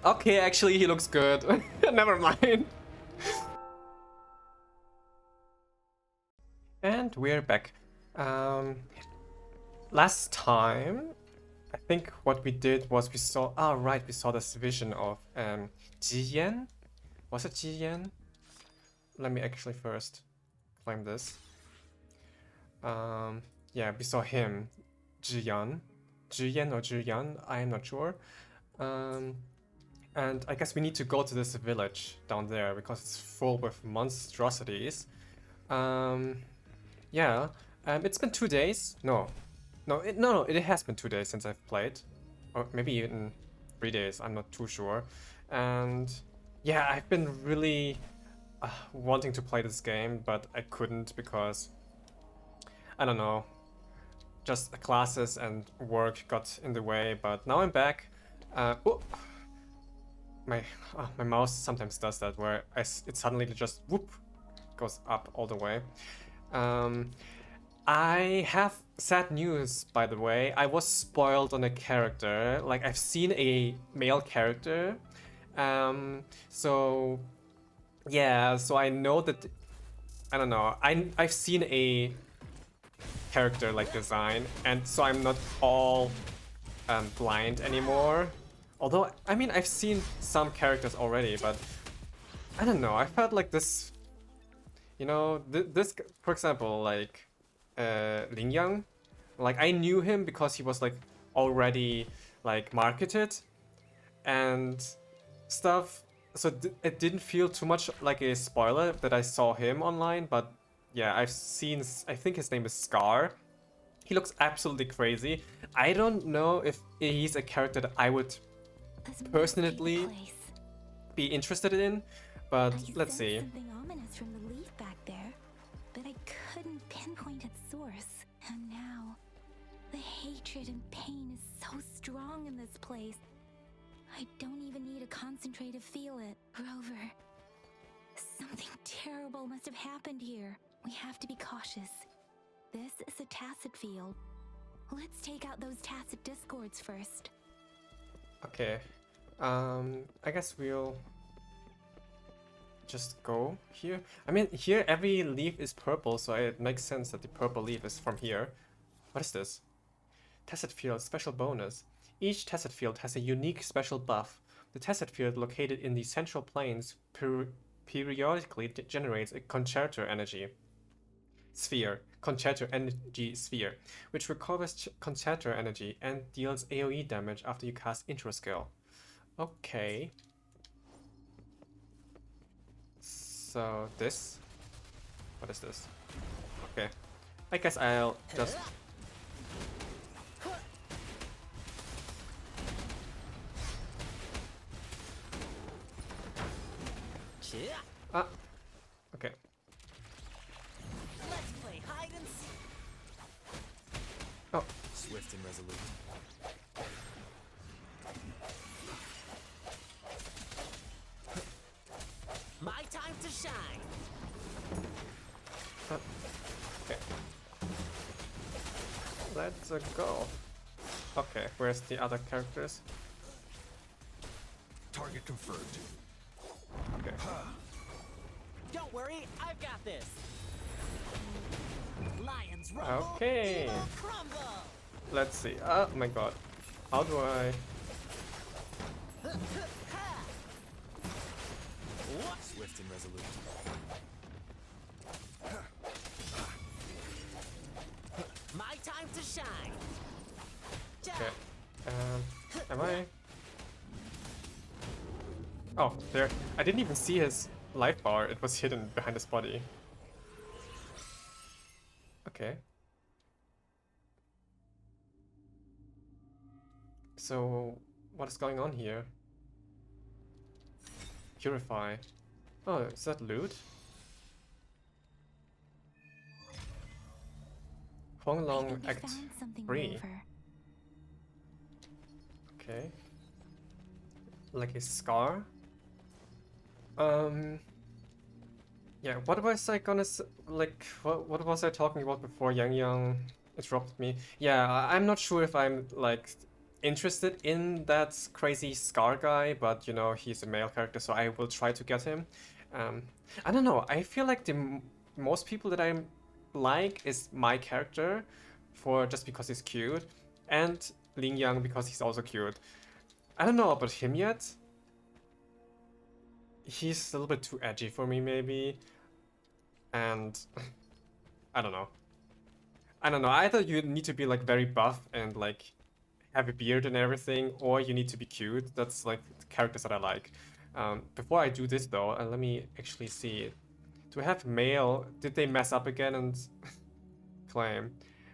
Okay, actually he looks good. Never mind. And we're back. Last time, I think what we did was we saw... Oh, right, we saw this vision of Jiyan? Was it Jiyan? Let me actually first claim this. Yeah, we saw him. Jiyan. Jiyan or Jiyan, I am not sure. And I guess we need to go to this village down there because it's full with monstrosities. Yeah, it's been 2 days. No, it has been 2 days since I've played, or maybe even 3 days. I'm not too sure. And yeah, I've been really wanting to play this game, but I couldn't because I don't know, just classes and work got in the way. But now I'm back. Oh, my mouse sometimes does that, where it suddenly just whoop goes up all the way. I have sad news, by the way. I was spoiled on a character. Like, I've seen a male character. So yeah, so I know that, I don't know, I've seen a character like design, and so I'm not all blind anymore. Although, I mean, I've seen some characters already, but I don't know, I felt like this, you know, this, for example, like Lianghong, like I knew him because he was like already like marketed and stuff, so it didn't feel too much like a spoiler that I saw him online. But yeah, I've seen, I think his name is Scar. He looks absolutely crazy. I don't know if he's a character that I would personally be interested in, but let's see. Something ominous from the leaf back there, but I couldn't pinpoint its source. And now, the hatred and pain is so strong in this place. I don't even need to concentrate to feel it. Rover, something terrible must have happened here. We have to be cautious. This is a tacit field. Let's take out those tacit discords first. Okay, I guess we'll just go here. I mean, here every leaf is purple, so it makes sense that the purple leaf is from here. What is this? Tacit field, special bonus. Each tacit field has a unique special buff. The tacit field located in the central plains periodically generates a concerto energy sphere, concerto energy sphere, which recovers concerto energy and deals AoE damage after you cast intro skill. Okay. So this, what is this? Okay, I guess I'll just. Ah, okay. Let's play hide and seek. Oh, Swift and resolute. My time to shine. okay. Let's go. Okay, where's the other characters? Target confirmed. Okay. Don't worry, I've got this. Lions rumble, Okay. evil crumble. Let's see. Oh my god. How do I... Swift and resolute. My time to shine. Okay. Am I... Oh, there. I didn't even see his life bar. It was hidden behind his body. Okay. So, what is going on here? Purify. Oh, is that loot? Huanglong Act 3. Okay. Like a scar? Yeah, what was I gonna like, what was I talking about before Yang interrupted me? Yeah, I'm not sure if I'm like interested in that crazy Scar guy, but you know, he's a male character, so I will try to get him. Um, I don't know. I feel like most people that I like is my character, for just because he's cute, and Lianghong because he's also cute. I don't know about him yet. He's a little bit too edgy for me, maybe, and I don't know. I don't know. Either you need to be like very buff and like have a beard and everything, or you need to be cute. That's like the characters that I like. Before I do this though, let me actually see. Do I have mail? Did they mess up again and claim?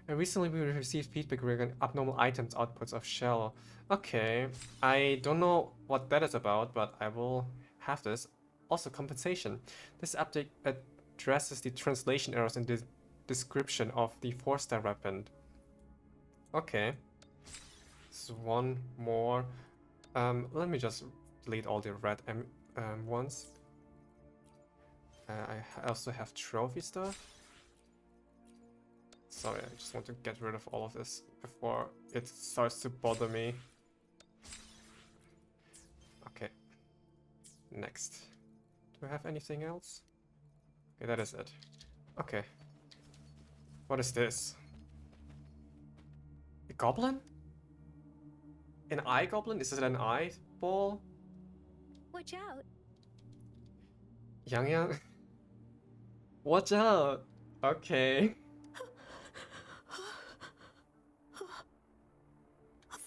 And recently we received feedback regarding abnormal items outputs of shell. Okay, I don't know what that is about, but I will have this. Also compensation. This update addresses the translation errors in the description of the 4-star weapon. Okay. So one more. Let me just delete all the red ones. I also have trophy stuff. Sorry, I just want to get rid of all of this before it starts to bother me. Okay. Next. Do I have anything else? Okay, that is it. Okay. What is this? A goblin? An eye goblin? Is it an eyeball? Watch out. Yang. Watch out! Okay.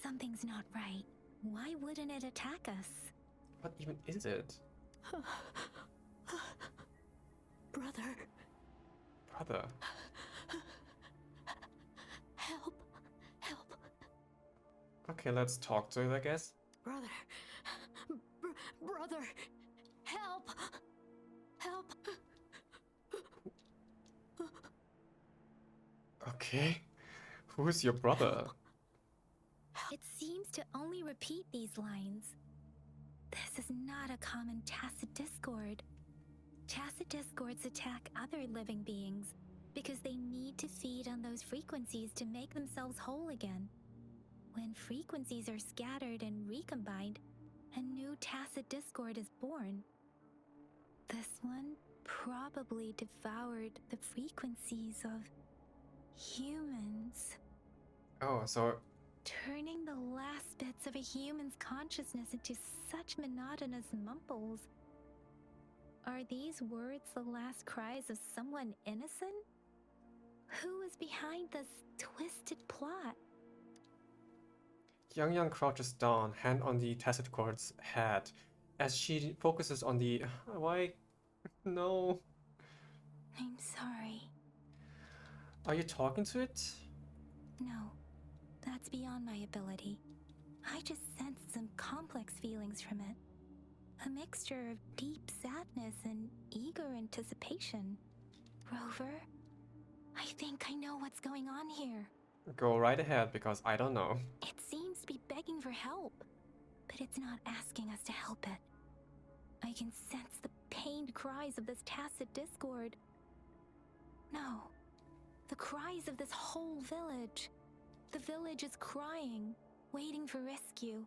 Something's not right. Why wouldn't it attack us? What even is it? Brother, Brother. help. Help. Okay, let's talk to it, I guess. Brother. Brother. Help. Help. Okay. Who's your brother? It seems to only repeat these lines. This is not a common tacit discord. Tacit discords attack other living beings because they need to feed on those frequencies to make themselves whole again. When frequencies are scattered and recombined, a new tacit discord is born. This one probably devoured the frequencies of humans, Oh, so turning the last bits of a human's consciousness into such monotonous mumbles. Are these words the last cries of someone innocent? Who is behind this twisted plot? Yang crouches down, hand on the tacit cord's head, as she focuses on the... Why? No. I'm sorry. Are you talking to it? No, that's beyond my ability. I just sensed some complex feelings from it. A mixture of deep sadness and eager anticipation. Rover, I think I know what's going on here. Go right ahead, because I don't know. It seems to be begging for help, but it's not asking us to help it. I can sense the pained cries of this tacit discord. No, the cries of this whole village. The village is crying, waiting for rescue.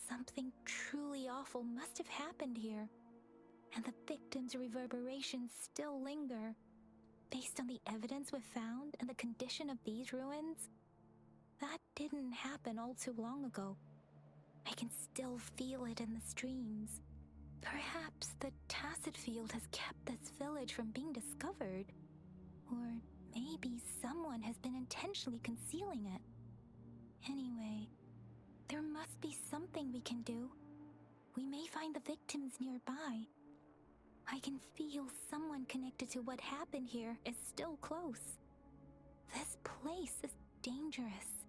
Something truly awful must have happened here, and the victims' reverberations still linger. Based on the evidence we've found and the condition of these ruins, that didn't happen all too long ago. I can still feel it in the streams. Perhaps the tacit field has kept this village from being discovered. Or maybe someone has been intentionally concealing it. Anyway, there must be something we can do. We may find the victims nearby. I can feel someone connected to what happened here is still close. This place is dangerous.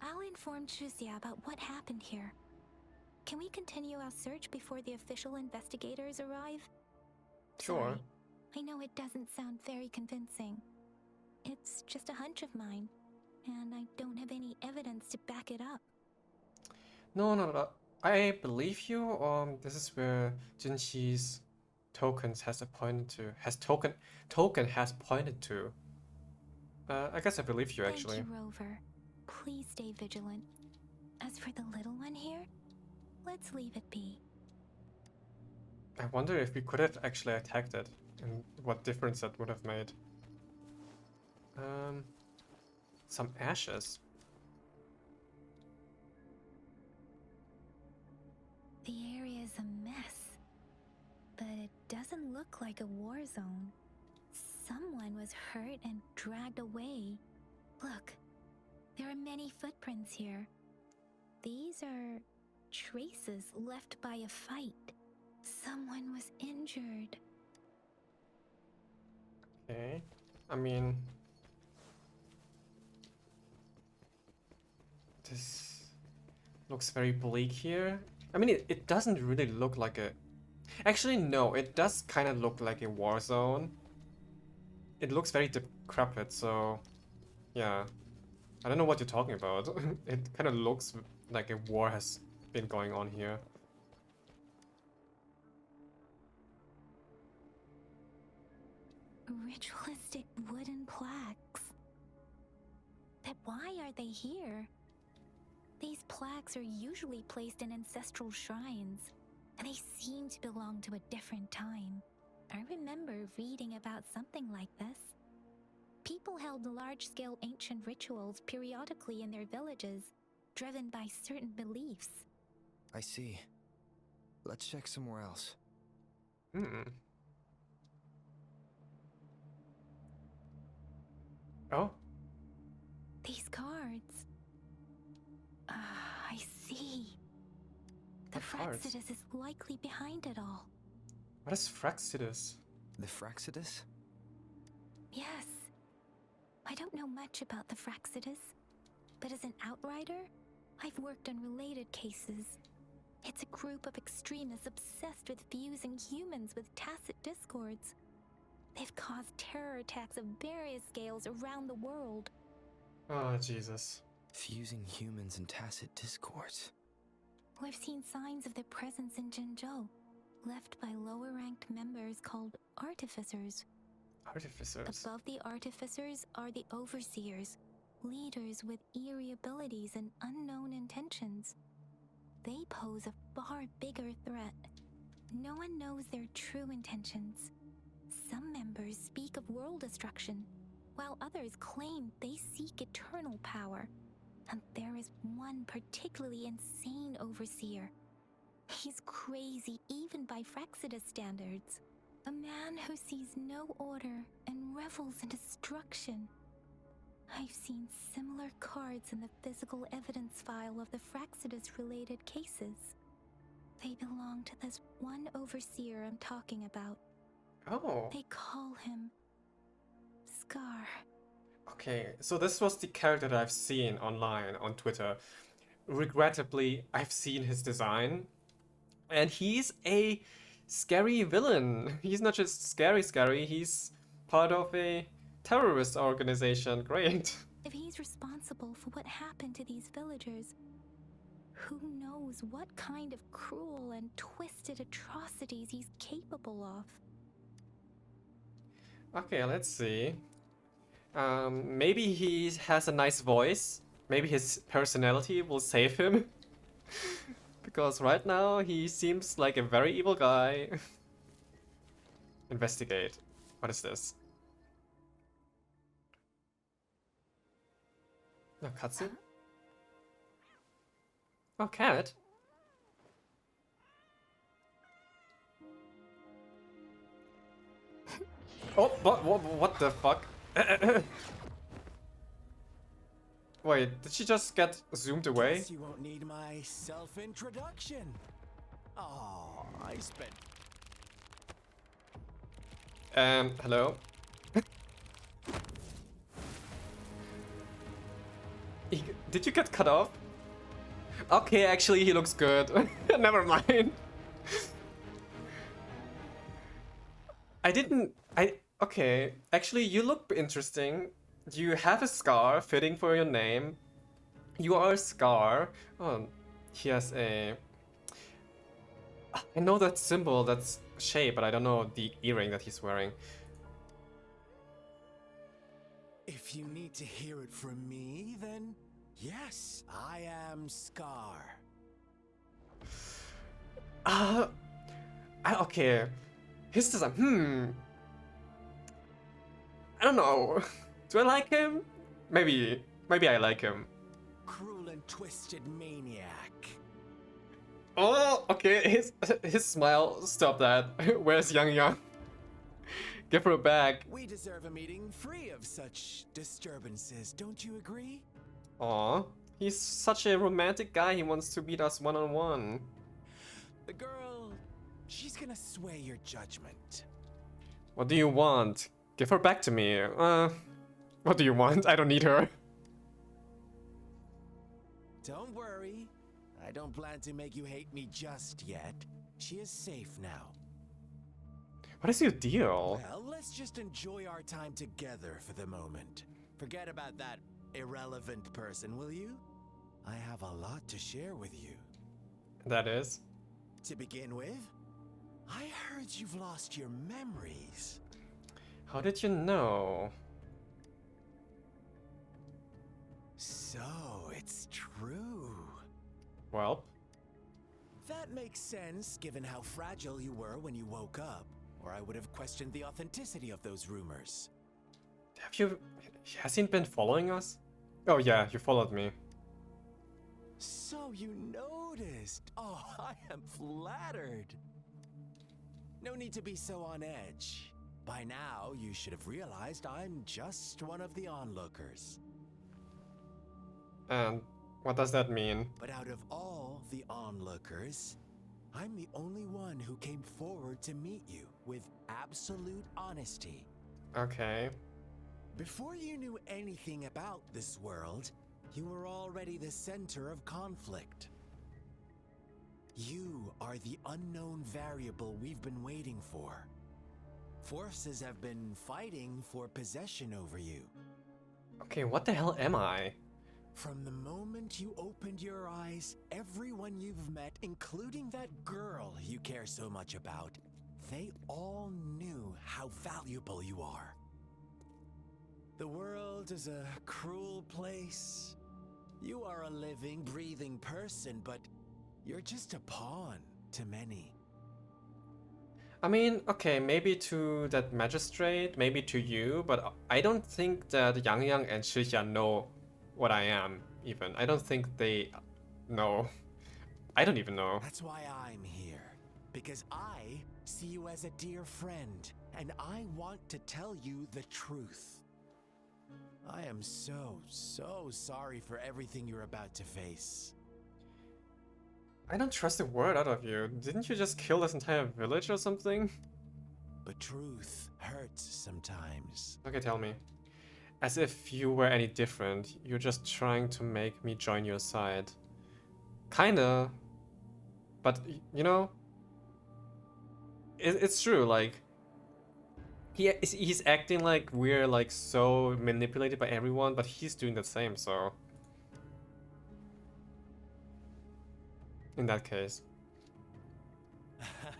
I'll inform Chuzia about what happened here. Can we continue our search before the official investigators arrive? Sure. Sorry, I know it doesn't sound very convincing. It's just a hunch of mine, and I don't have any evidence to back it up. No. I believe you. This is where Jinxi's tokens has pointed to. Token has pointed to. I guess I believe you, actually. Thank you, Rover. Please stay vigilant. As for the little one here, let's leave it be. I wonder if we could have actually attacked it and what difference that would have made. Some ashes. The area is a mess, but it doesn't look like a war zone. Someone was hurt and dragged away. Look, there are many footprints here. These are traces left by a fight. Someone was injured. Okay. I mean, this looks very bleak here. I mean, it doesn't really look like a... Actually, no, it does kind of look like a war zone. It looks very decrepit, so... Yeah. I don't know what you're talking about. It kind of looks like a war has been going on here. Ritualistic wooden plaques. But why are they here? These plaques are usually placed in ancestral shrines, and they seem to belong to a different time. I remember reading about something like this. People held large-scale ancient rituals periodically in their villages, driven by certain beliefs. I see. Let's check somewhere else. Oh? These cards. I see. The What cards? Fraxidus is likely behind it all. What is Fraxidus? The Fraxidus? Yes. I don't know much about the Fraxidus, but as an outrider, I've worked on related cases. It's a group of extremists obsessed with fusing humans with tacit discords. They've caused terror attacks of various scales around the world. Oh, Jesus. Fusing humans and tacit discords. We've seen signs of their presence in Jinzhou, left by lower-ranked members called Artificers. Artificers. Above the Artificers are the Overseers, leaders with eerie abilities and unknown intentions. They pose a far bigger threat. No one knows their true intentions. Some members speak of world destruction, while others claim they seek eternal power. And there is one particularly insane overseer. He's crazy even by Fraxidus standards. A man who sees no order and revels in destruction. I've seen similar cards in the physical evidence file of the Fraxidus-related cases. They belong to this one overseer I'm talking about. Oh. They call him Scar. Okay, so this was the character that I've seen online on Twitter. Regrettably, I've seen his design. And he's a scary villain. He's not just scary, he's part of a terrorist organization. Great. If he's responsible for what happened to these villagers, who knows what kind of cruel and twisted atrocities he's capable of. Okay, let's see. Maybe he has a nice voice. Maybe his personality will save him. Because right now he seems like a very evil guy. Investigate. What is this? No, cutscene? Oh, cat. Oh, what the fuck? Wait, did she just get zoomed away? Guess you won't need my self-introduction. Oh, I spent Hello? Did you get cut off? Okay, actually he looks good. Never mind. Okay, actually you look interesting. You have a scar fitting for your name. You are a Scar. Oh, he has a... I know that symbol, that's shape, but I don't know the earring that he's wearing. If you need to hear it from me, then Yes, I am Scar. Okay. His design, I don't know. Do I like him? Maybe I like him. Cruel and twisted maniac. Oh, okay. His smile. Stop that. Where's Yang? Give her a bag. We deserve a meeting free of such disturbances, don't you agree? Aw, he's such a romantic guy. He wants to meet us one-on-one. The girl, she's gonna sway your judgment. What do you want? Give her back to me. What do you want? I don't need her. Don't worry. I don't plan to make you hate me just yet. She is safe now. What is your deal? Well, let's just enjoy our time together for the moment. Forget about that irrelevant person, will you? I have a lot to share with you. That is. To begin with, I heard you've lost your memories. How did you know? So, it's true. Well, That makes sense, given how fragile you were when you woke up, or I would have questioned the authenticity of those rumors. has he been following us? Oh yeah, you followed me. So you noticed. Oh, I am flattered. No need to be so on edge. By now, you should have realized I'm just one of the onlookers. And what does that mean? But out of all the onlookers, I'm the only one who came forward to meet you with absolute honesty. Okay. Before you knew anything about this world, you were already the center of conflict. You are the unknown variable we've been waiting for. Forces have been fighting for possession over you. Okay, what the hell am I? From the moment you opened your eyes, everyone you've met, including that girl you care so much about, they all knew how valuable you are. The world is a cruel place. You are a living, breathing person, but you're just a pawn to many. I mean, okay, maybe to that magistrate, maybe to you, but I don't think that Yang and Shiya know what I am, even. I don't think they know. I don't even know. That's why I'm here. Because I see you as a dear friend, and I want to tell you the truth. I am so sorry for everything you're about to face. I don't trust a word out of you. Didn't you just kill this entire village or something? But truth hurts sometimes. Okay, tell me. As if you were any different. You're just trying to make me join your side. Kinda. But, you know, it's true, like, he's acting like we're, like, so manipulated by everyone, but he's doing the same, so... In that case.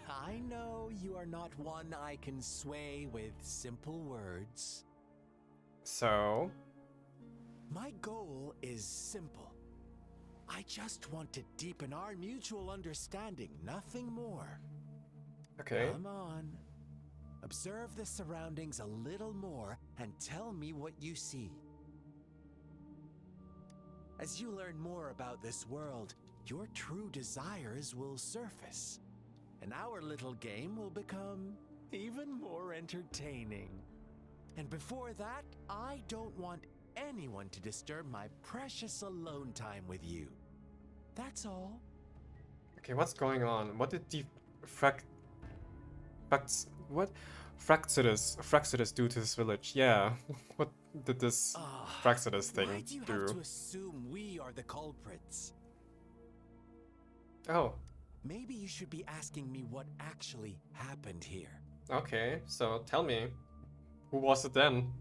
I know you are not one I can sway with simple words. So? My goal is simple. I just want to deepen our mutual understanding, nothing more. Okay. Come on. Observe the surroundings a little more and tell me what you see. As you learn more about this world, your true desires will surface, and our little game will become even more entertaining. And before that, I don't want anyone to disturb my precious alone time with you. That's all. Okay, what's going on? What did the Fraxidus do to this village? Yeah, what did this Fraxidus thing Why do you have to assume we are the culprits? Oh, Maybe you should be asking me what actually happened here. okay, so tell me. Who was it then?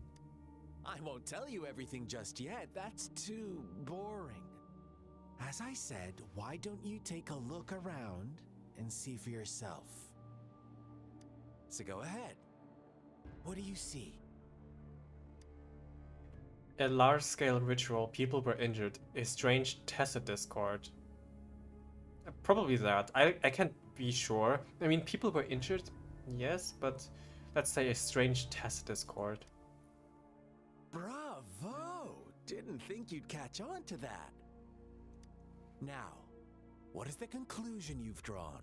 I won't tell you everything just yet. That's too boring. As I said, why don't you take a look around and see for yourself? So go ahead. What do you see? A large-scale ritual, people were injured. A strange tacit discord. Probably that. I can't be sure. I mean, people were injured, yes, but let's say a strange tacit discord. Bravo! Didn't think you'd catch on to that. Now, what is the conclusion you've drawn?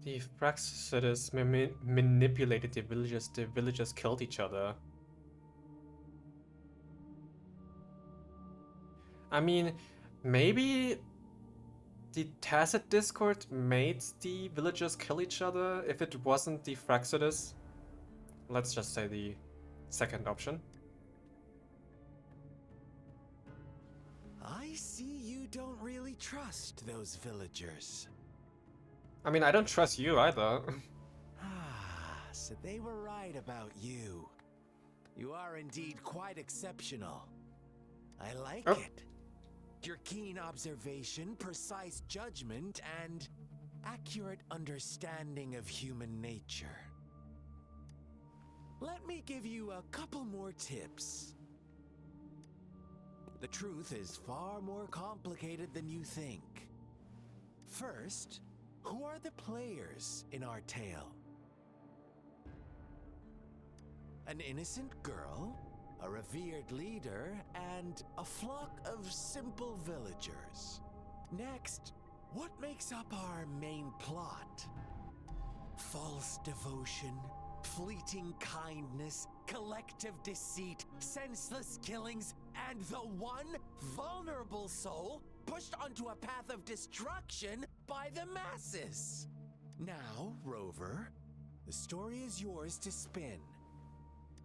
The Praxis manipulated the villagers killed each other. I mean, maybe the tacit discord made the villagers kill each other if it wasn't the Fraxidus. Let's just say the second option. I see you don't really trust those villagers. I mean, I don't trust you either. So they were right about you. You are indeed quite exceptional. I like it. Your keen observation, precise judgment, and accurate understanding of human nature. Let me give you a couple more tips. The truth is far more complicated than you think. First, who are the players in our tale? An innocent girl, a revered leader, and a flock of simple villagers. Next, what makes up our main plot? False devotion, fleeting kindness, collective deceit, senseless killings, and the one vulnerable soul pushed onto a path of destruction by the masses. Now, Rover, the story is yours to spin.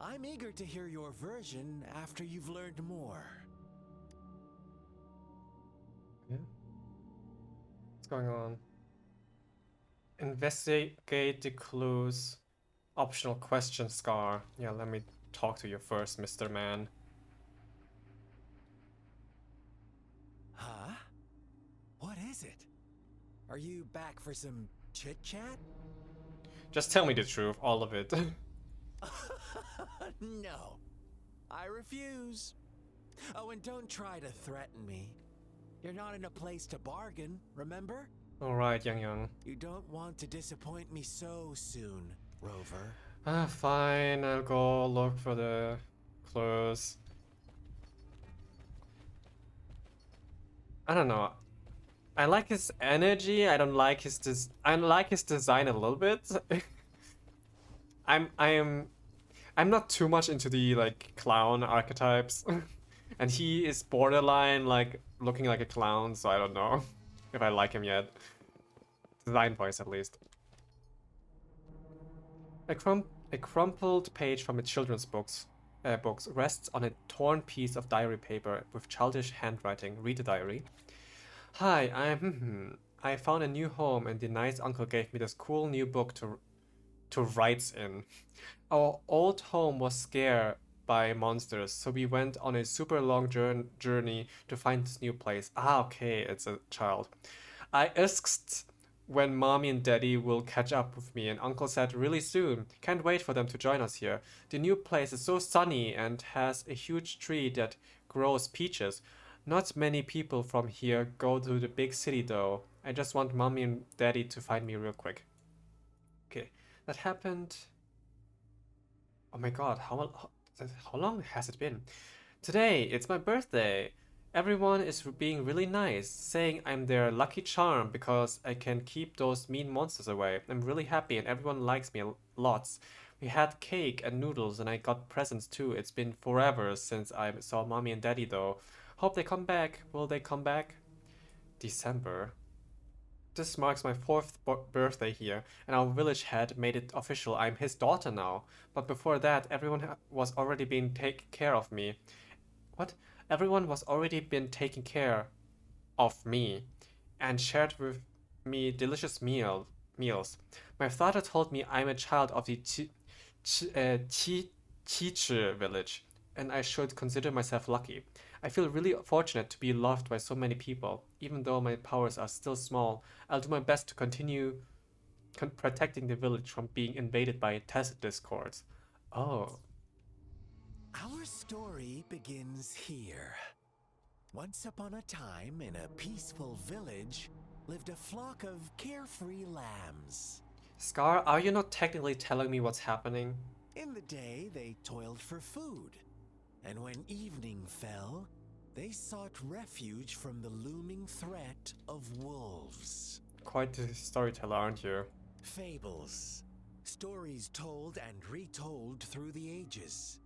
I'm eager to hear your version after you've learned more. Yeah. What's going on? Investigate the clues. Optional question, Scar. Yeah, let me talk to you first, Mr. Man. Huh? What is it? Are you back for some chit-chat? Just tell me the truth, all of it. No, I refuse. Oh, and don't try to threaten me. You're not in a place to bargain, remember? Alright, Yang. You don't want to disappoint me so soon, Rover. Fine, I'll go look for the clues. I don't know. I like his energy. I don't like his I like his design a little bit. I'm not too much into the like clown archetypes. And he is borderline like looking like a clown, so I don't know if I like him yet. Design wise at least. A crumpled page from a children's books rests on a torn piece of diary paper with childish handwriting. Read the diary. Hi, I found a new home and the nice uncle gave me this cool new book to write in. Our old home was scared by monsters, so we went on a super long journey to find this new place. Ah, okay, it's a child. I asked when mommy and daddy will catch up with me, and uncle said really soon. Can't wait for them to join us here. The new place is so sunny and has a huge tree that grows peaches. Not many people from here go to the big city though. I just want mommy and daddy to find me real quick. Okay, that happened. Oh my god, how long has it been? Today, it's my birthday. Everyone is being really nice, saying I'm their lucky charm because I can keep those mean monsters away. I'm really happy and everyone likes me lots. We had cake and noodles and I got presents too. It's been forever since I saw mommy and daddy though. Hope they come back. Will they come back? December. This marks my 4th birthday here, and our village head made it official. I'm his daughter now. But before that, everyone was already being taken care of me. What? Everyone was already been taking care of me and shared with me delicious meals. My father told me I'm a child of the Chi village, and I should consider myself lucky. I feel really fortunate to be loved by so many people. Even though my powers are still small, I'll do my best to continue protecting the village from being invaded by tacit discords. Oh. Our story begins here. Once upon a time, in a peaceful village, lived a flock of carefree lambs. Scar, are you not technically telling me what's happening? In the day, they toiled for food, and when evening fell, they sought refuge from the looming threat of wolves. Quite the storyteller, aren't you? Fables. Stories told and retold through the ages.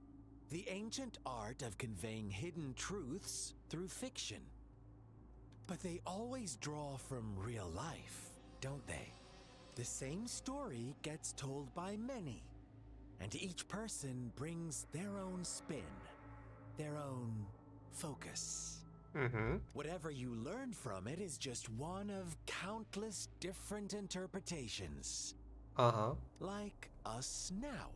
The ancient art of conveying hidden truths through fiction. But they always draw from real life, don't they? The same story gets told by many, and each person brings their own spin, their own focus. Whatever you learn from it is just one of countless different interpretations. Like us now,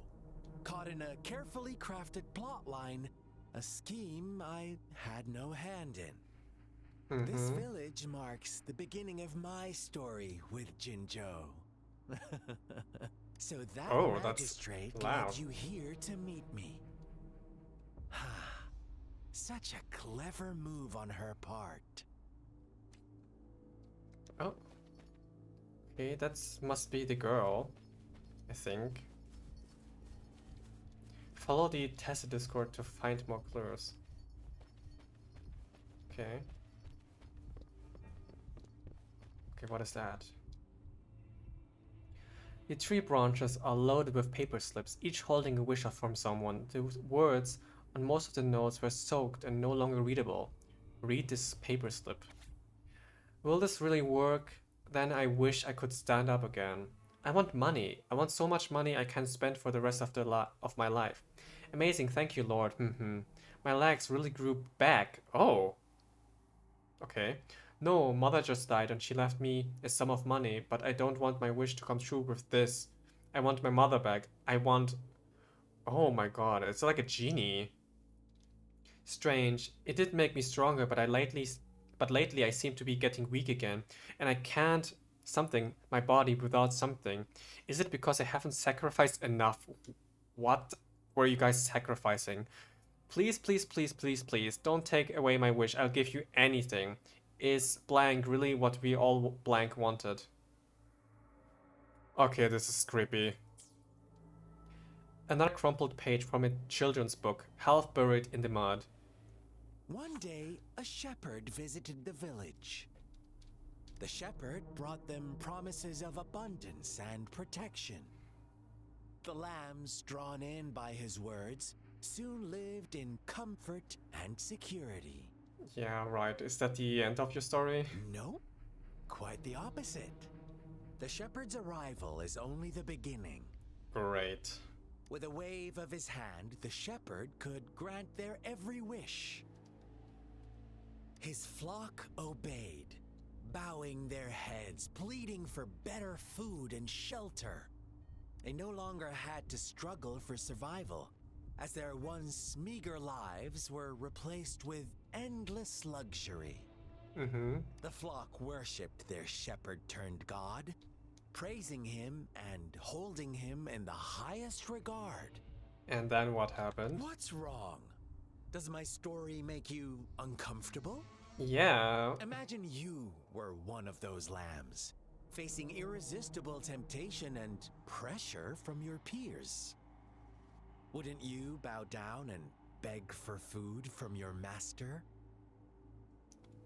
caught in a carefully crafted plotline, a scheme I had no hand in. This village marks the beginning of my story with Jinzhou. So that magistrate led you here to meet me. Such a clever move on her part. Oh. Okay, that must be the girl, I think. Follow the Tessa Discord to find more clues. Okay. Okay, what is that? The tree branches are loaded with paper slips, each holding a wish from someone. The words on most of the notes were soaked and no longer readable. Read this paper slip. Will this really work? Then I wish I could stand up again. I want money. I want so much money I can spend for the rest of my life. Amazing, thank you, Lord. My legs really grew back. Oh. Okay. No, mother just died and she left me a sum of money, but I don't want my wish to come true with this. I want my mother back. I want... Oh my god, it's like a genie. Strange. It did make me stronger, but lately I seem to be getting weak again, and I can't my body without something. Is it because I haven't sacrificed enough? What were you guys sacrificing? Please, please, please, please, please, don't take away my wish. I'll give you anything. Is blank really what we all blank wanted? Okay, this is creepy. Another crumpled page from a children's book, half buried in the mud. One day, a shepherd visited the village. The shepherd brought them promises of abundance and protection. The lambs, drawn in by his words, soon lived in comfort and security. Yeah, right. Is that the end of your story? No, quite the opposite. The shepherd's arrival is only the beginning. Great. With a wave of his hand, the shepherd could grant their every wish. His flock obeyed, bowing their heads, pleading for better food and shelter. They no longer had to struggle for survival, as their once meager lives were replaced with endless luxury. The flock worshipped their shepherd-turned-god, praising him and holding him in the highest regard. And then what happened? What's wrong? Does my story make you uncomfortable? Yeah. Imagine you were one of those lambs, facing irresistible temptation and pressure from your peers. Wouldn't you bow down and beg for food from your master?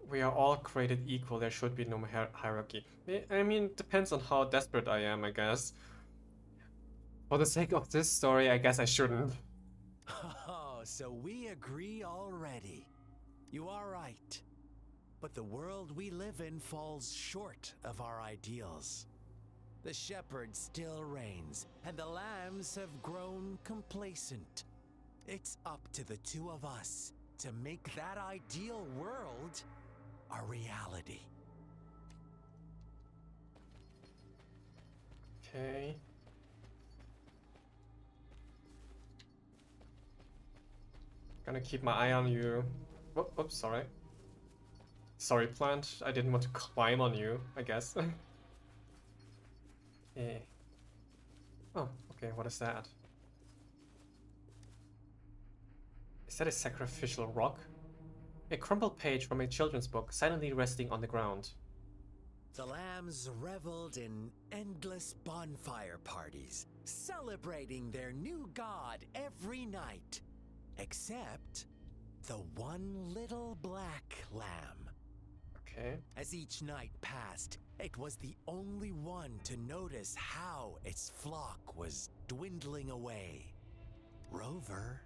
We are all created equal. There should be no hierarchy. I mean, it depends on how desperate I am, I guess. For the sake of this story, I guess I shouldn't. Oh, so we agree already. You are right. But the world we live in falls short of our ideals. The shepherd still reigns, and the lambs have grown complacent. It's up to the two of us to make that ideal world a reality. Okay. Gonna keep my eye on you. Oops, sorry. Sorry, plant. I didn't want to climb on you, I guess. Yeah. Oh, okay, what is that? Is that a sacrificial rock? A crumpled page from a children's book silently resting on the ground. The lambs reveled in endless bonfire parties, celebrating their new god every night. Except the one little black lamb. Okay. As each night passed, it was the only one to notice how its flock was dwindling away. Rover,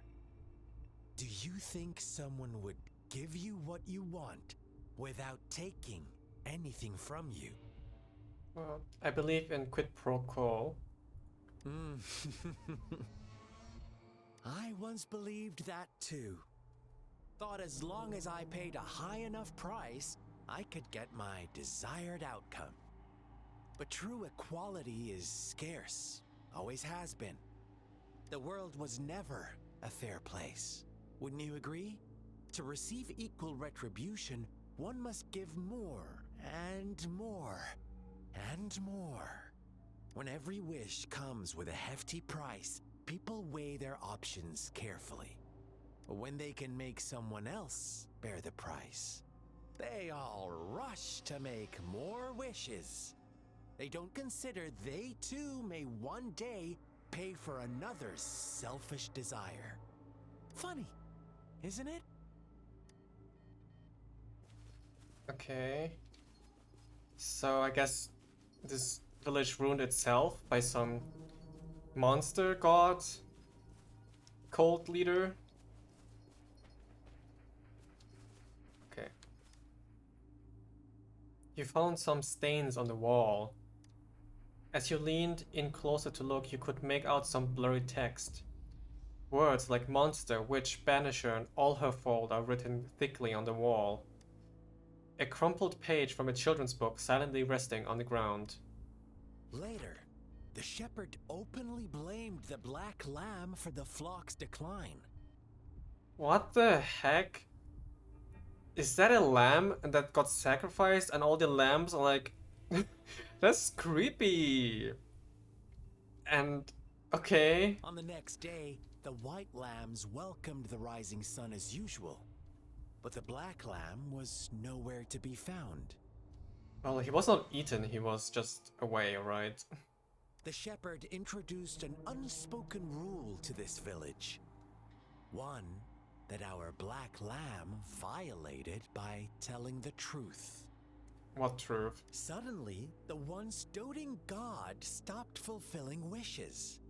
do you think someone would give you what you want without taking anything from you? Well, I believe in quid pro quo. I once believed that too. Thought as long as I paid a high enough price, I could get my desired outcome. But true equality is scarce, always has been. The world was never a fair place. Wouldn't you agree? To receive equal retribution, one must give more and more and more. When every wish comes with a hefty price, people weigh their options carefully. When they can make someone else bear the price, they all rush to make more wishes. They don't consider they too may one day pay for another's selfish desire. Funny, isn't it? Okay. So I guess this village ruined itself by some monster god cult leader. Okay. You found some stains on the wall. As you leaned in closer to look, you could make out some blurry text. Words like monster, witch, banisher, and all her fault are written thickly on the wall. A crumpled page from a children's book silently resting on the ground. Later, the shepherd openly blamed the black lamb for the flock's decline. What the heck? Is that a lamb that got sacrificed and all the lambs are like... That's creepy. And... okay. On the next day, the white lambs welcomed the rising sun as usual. But the black lamb was nowhere to be found. Well, he was not eaten, he was just away, right? The shepherd introduced an unspoken rule to this village. One that our black lamb violated by telling the truth. What truth? Suddenly, the once doting god stopped fulfilling wishes.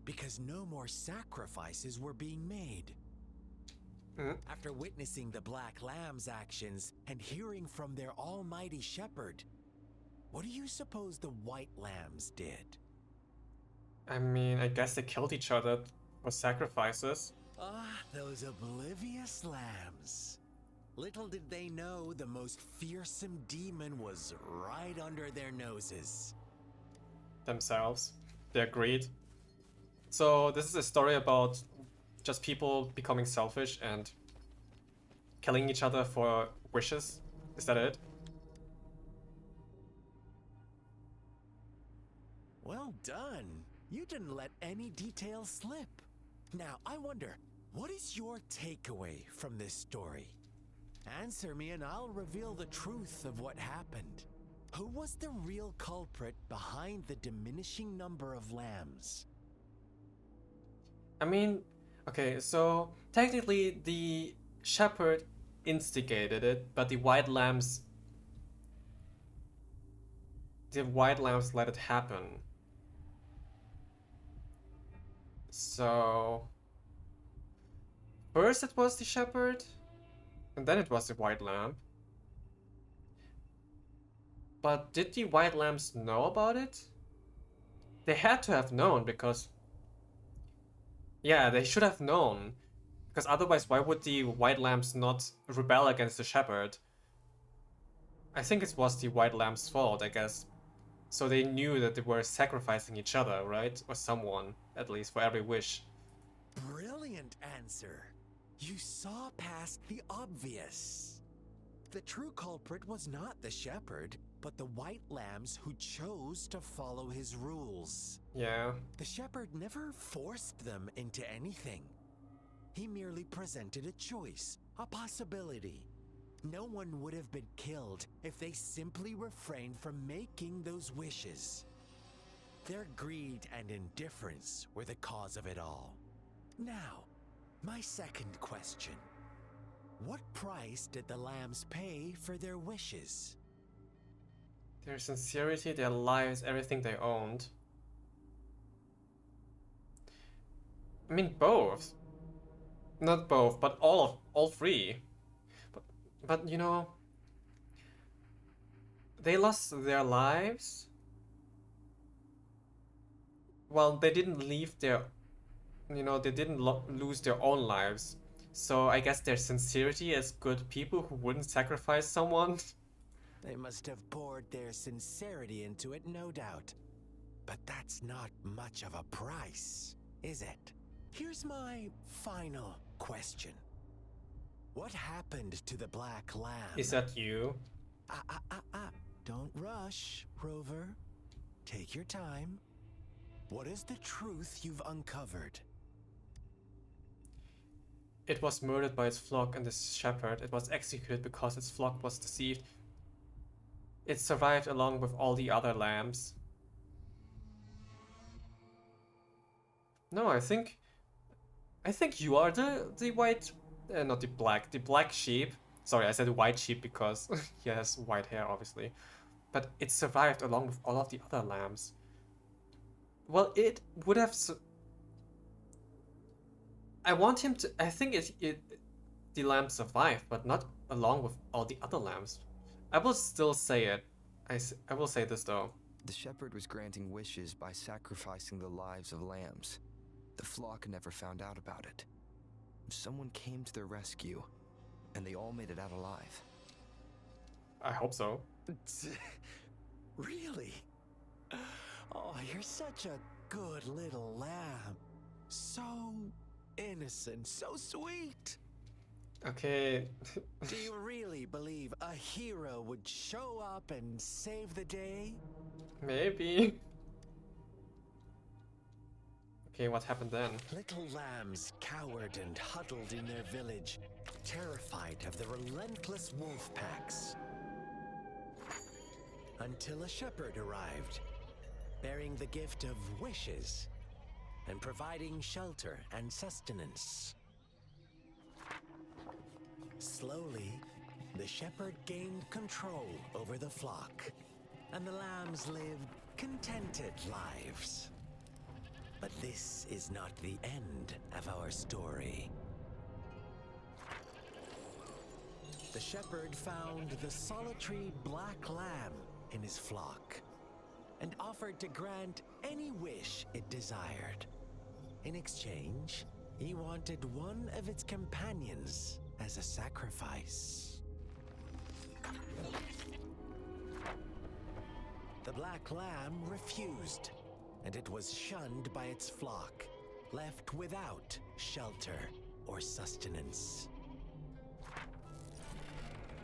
Because no more sacrifices were being made. After witnessing the Black Lamb's actions and hearing from their almighty shepherd, what do you suppose the White Lambs did? I mean, I guess they killed each other for sacrifices. Ah, those oblivious lambs. Little did they know the most fearsome demon was right under their noses. Themselves. Their greed. So this is a story about just people becoming selfish and killing each other for wishes? Is that it? Well done. You didn't let any details slip. Now, I wonder, what is your takeaway from this story? Answer me and I'll reveal the truth of what happened. Who was the real culprit behind the diminishing number of lambs? I mean, okay, so technically the shepherd instigated it, but the white lambs let it happen. So first it was the shepherd, and then it was the white lamb. But did the white lambs know about it? They had to have known, because... yeah, they should have known. Because otherwise, why would the white lambs not rebel against the shepherd? I think it was the white lamb's fault, I guess. So they knew that they were sacrificing each other, right? Or someone, at least, for every wish. Brilliant answer. You saw past the obvious. The true culprit was not the shepherd, but the white lambs who chose to follow his rules. Yeah. The shepherd never forced them into anything. He merely presented a choice, a possibility. No one would have been killed if they simply refrained from making those wishes. Their greed and indifference were the cause of it all. Now, my second question. What price did the lambs pay for their wishes? Their sincerity, their lives, everything they owned. I mean, both. Not both, but all three. But you know, they lost their lives. Well, they didn't leave their, you know, they didn't lose their own lives. So I guess their sincerity as good people who wouldn't sacrifice someone. They must have poured their sincerity into it, no doubt. But that's not much of a price, is it? Here's my final question. What happened to the Black Lamb? Is that you? Don't rush, Rover. Take your time. What is the truth you've uncovered? It was murdered by its flock, and the shepherd, it was executed because its flock was deceived. It survived along with all the other lambs. No, I think you are the white, not the black sheep. Sorry, I said white sheep because he has white hair, obviously. But it survived along with all of the other lambs. Well, it would have. I want him to. I think the lamb survived, but not along with all the other lambs. I will still say it. I will say this though. The shepherd was granting wishes by sacrificing the lives of lambs. The flock never found out about it. Someone came to their rescue, and they all made it out alive. I hope so. Really? Oh, you're such a good little lamb. So innocent, so sweet. Okay. Do you really believe a hero would show up and save the day? Maybe. Okay, what happened then? Little lambs cowered and huddled in their village, terrified of the relentless wolf packs. Until a shepherd arrived, bearing the gift of wishes and providing shelter and sustenance. Slowly, the shepherd gained control over the flock, and the lambs lived contented lives. But this is not the end of our story. The shepherd found the solitary black lamb in his flock and offered to grant any wish it desired. In exchange, he wanted one of its companions as a sacrifice. The black lamb refused, and it was shunned by its flock, left without shelter or sustenance.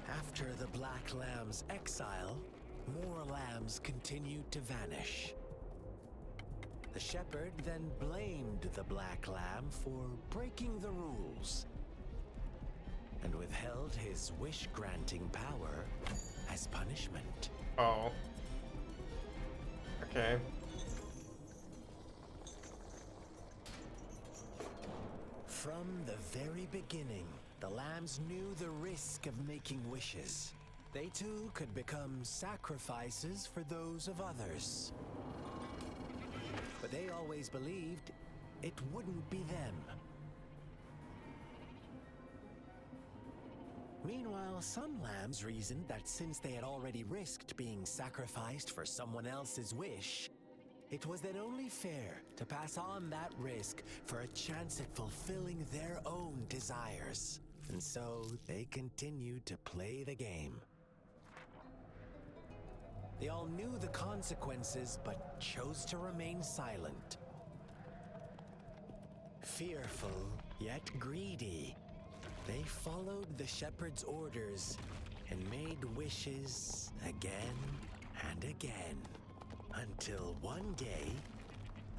After the black lamb's exile, more lambs continued to vanish. The shepherd then blamed the black lamb for breaking the rules and withheld his wish-granting power as punishment. Oh. Okay. From the very beginning, the lambs knew the risk of making wishes. They too could become sacrifices for those of others. But they always believed it wouldn't be them. Meanwhile, some lambs reasoned that since they had already risked being sacrificed for someone else's wish, it was then only fair to pass on that risk for a chance at fulfilling their own desires. And so they continued to play the game. They all knew the consequences, but chose to remain silent. Fearful, yet greedy, they followed the shepherd's orders and made wishes again and again. Until one day,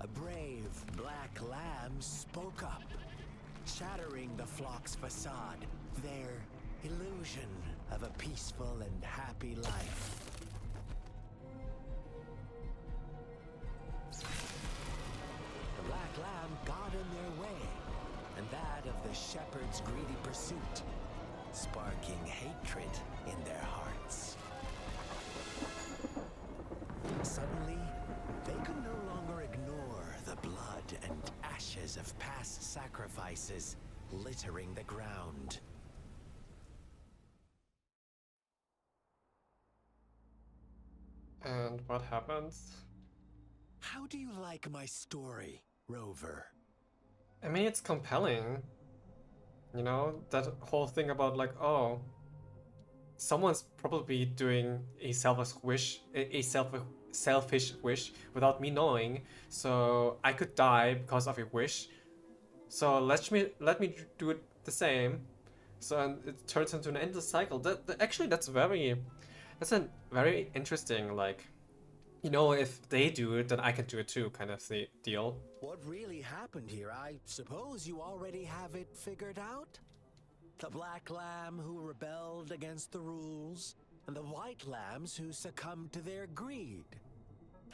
a brave black lamb spoke up. shattering the flock's facade, their illusion of a peaceful and happy life. The Black Lamb got in their way, and that of the shepherd's greedy pursuit, sparking hatred in their hearts. Suddenly, they could no longer ignore the blood and ashes of past sacrifices littering the ground. And what happens? How do you like my story, Rover? I mean, it's compelling. You know, that whole thing about like, oh, someone's probably doing a selfish wish, selfish wish without me knowing. So I could die because of a wish. So let me do it the same. So it turns into an endless cycle. Actually, that's a very interesting, like, you know, if they do it, then I can do it too, kind of deal. What really happened here, I suppose you already have it figured out? The Black Lamb who rebelled against the rules, and the White Lambs who succumbed to their greed.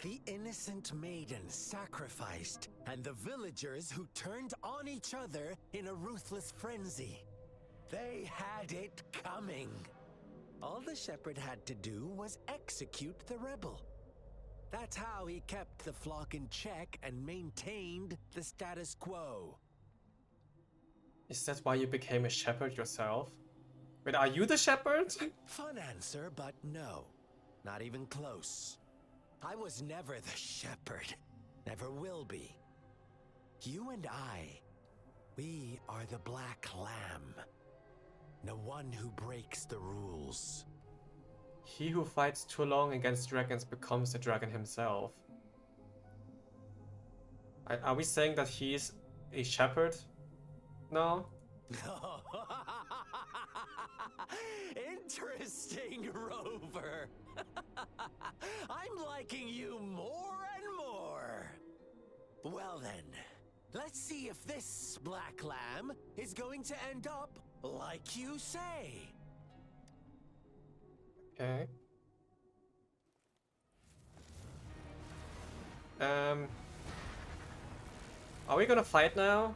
The innocent maidens sacrificed, and the villagers who turned on each other in a ruthless frenzy. They had it coming. All the shepherd had to do was execute the rebel. That's how he kept the flock in check and maintained the status quo. Is that why you became a shepherd yourself? Wait, are you the shepherd? Fun answer, but no. Not even close. I was never the shepherd. Never will be. You and I, we are the Black Lamb. No one who breaks the rules. He who fights too long against dragons becomes the dragon himself. Are we saying that he's a shepherd? No? Interesting, Rover. I'm liking you more and more. Well then, let's see if this Black Lamb is going to end up like you say. Okay. Are we gonna fight now?